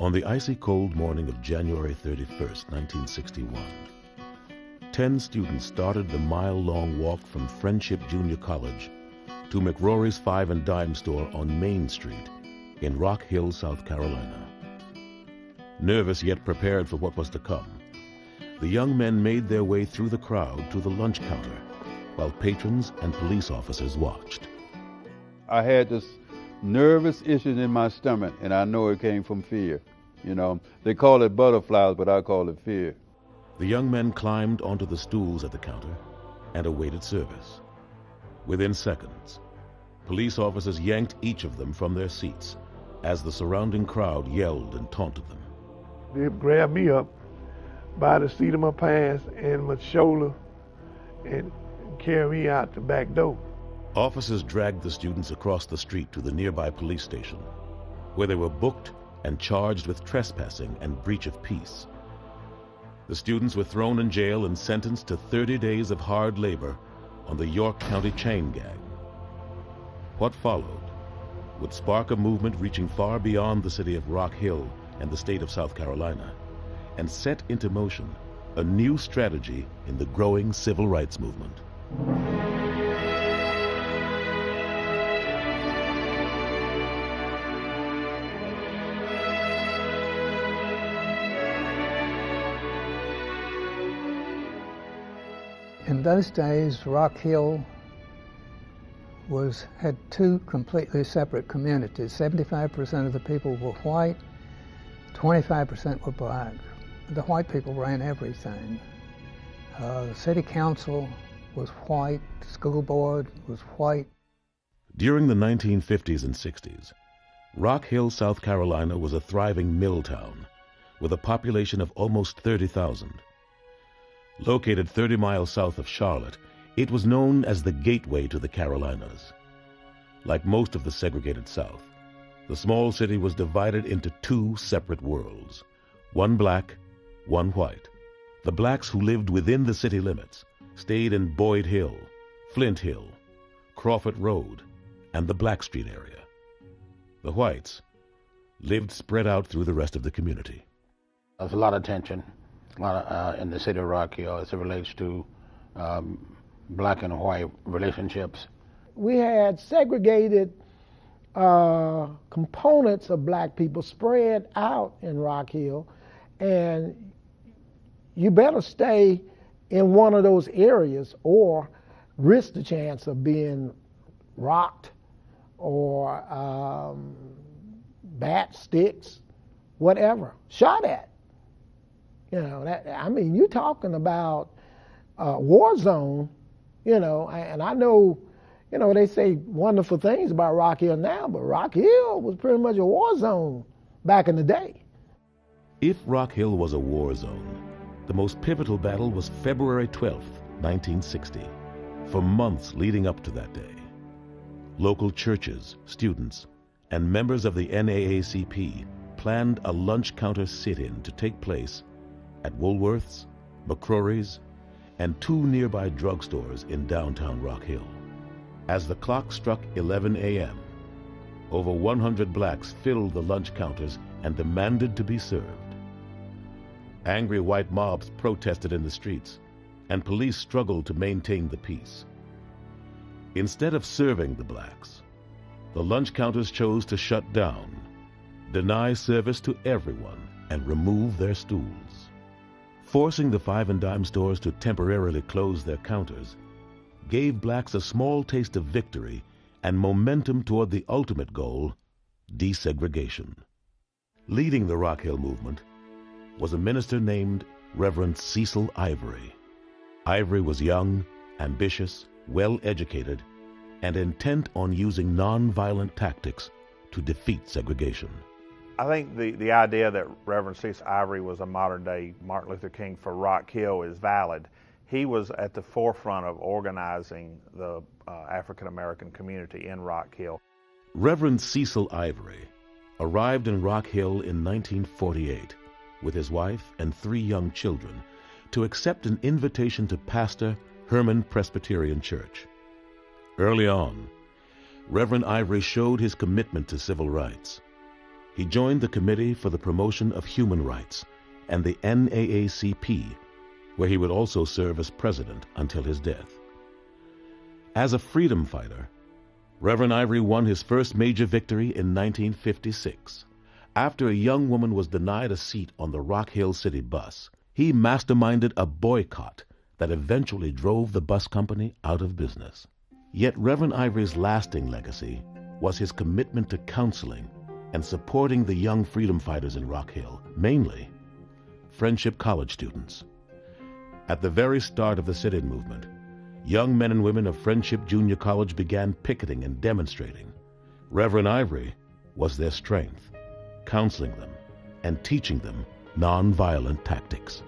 On the icy cold morning of January 31st, 1961, 10 students started the mile-long walk from Friendship Junior College to McRory's Five and Dime store on Main Street in Rock Hill, South Carolina. Nervous yet prepared for what was to come, the young men made their way through the crowd to the lunch counter while patrons and police officers watched. I had this nervous itching in my stomach, and I know it came from fear. You know, they call it butterflies, but I call it fear. The young men climbed onto the stools at the counter and awaited service. Within seconds, police officers yanked each of them from their seats as the surrounding crowd yelled and taunted them. They grabbed me up by the seat of my pants and my shoulder and carried me out the back door. Officers dragged the students across the street to the nearby police station, where they were booked and charged with trespassing and breach of peace. The students were thrown in jail and sentenced to 30 days of hard labor on the York County chain gang. What followed would spark a movement reaching far beyond the city of Rock Hill and the state of South Carolina, and set into motion a new strategy in the growing civil rights movement. In those days, Rock Hill had two completely separate communities. 75% of the people were white, 25% were black. The white people ran everything. The city council was white, the school board was white. During the 1950s and 60s, Rock Hill, South Carolina was a thriving mill town with a population of almost 30,000. Located 30 miles south of Charlotte, it was known as the gateway to the Carolinas. Like most of the segregated South, the small city was divided into two separate worlds, one black, one white. The blacks who lived within the city limits stayed in Boyd Hill, Flint Hill, Crawford Road, and the Blackstreet area. The whites lived spread out through the rest of the community. There's a lot of tension in the city of Rock Hill as it relates to black and white relationships. We had segregated components of black people spread out in Rock Hill, and you better stay in one of those areas or risk the chance of being rocked or bat sticks, whatever, shot at. You know, you're talking about a war zone, you know, and I know, you know, they say wonderful things about Rock Hill now, but Rock Hill was pretty much a war zone back in the day. If Rock Hill was a war zone, the most pivotal battle was February 12th, 1960, for months leading up to that day. Local churches, students, and members of the NAACP planned a lunch counter sit-in to take place at Woolworth's, McRory's, and two nearby drugstores in downtown Rock Hill. As the clock struck 11 a.m., over 100 blacks filled the lunch counters and demanded to be served. Angry white mobs protested in the streets, and police struggled to maintain the peace. Instead of serving the blacks, the lunch counters chose to shut down, deny service to everyone, and remove their stools. Forcing the Five and Dime stores to temporarily close their counters gave blacks a small taste of victory and momentum toward the ultimate goal, desegregation. Leading the Rock Hill movement was a minister named Reverend Cecil Ivory. Ivory was young, ambitious, well-educated, and intent on using nonviolent tactics to defeat segregation. I think the idea that Reverend Cecil Ivory was a modern-day Martin Luther King for Rock Hill is valid. He was at the forefront of organizing the African-American community in Rock Hill. Reverend Cecil Ivory arrived in Rock Hill in 1948 with his wife and 3 young children to accept an invitation to pastor Herman Presbyterian Church. Early on, Reverend Ivory showed his commitment to civil rights. He joined the Committee for the Promotion of Human Rights and the NAACP, where he would also serve as president until his death. As a freedom fighter, Reverend Ivory won his first major victory in 1956. After a young woman was denied a seat on the Rock Hill City bus, he masterminded a boycott that eventually drove the bus company out of business. Yet Reverend Ivory's lasting legacy was his commitment to counseling and supporting the young freedom fighters in Rock Hill, mainly Friendship College students. At the very start of the sit-in movement, young men and women of Friendship Junior College began picketing and demonstrating. Reverend Ivory was their strength, counseling them and teaching them nonviolent tactics.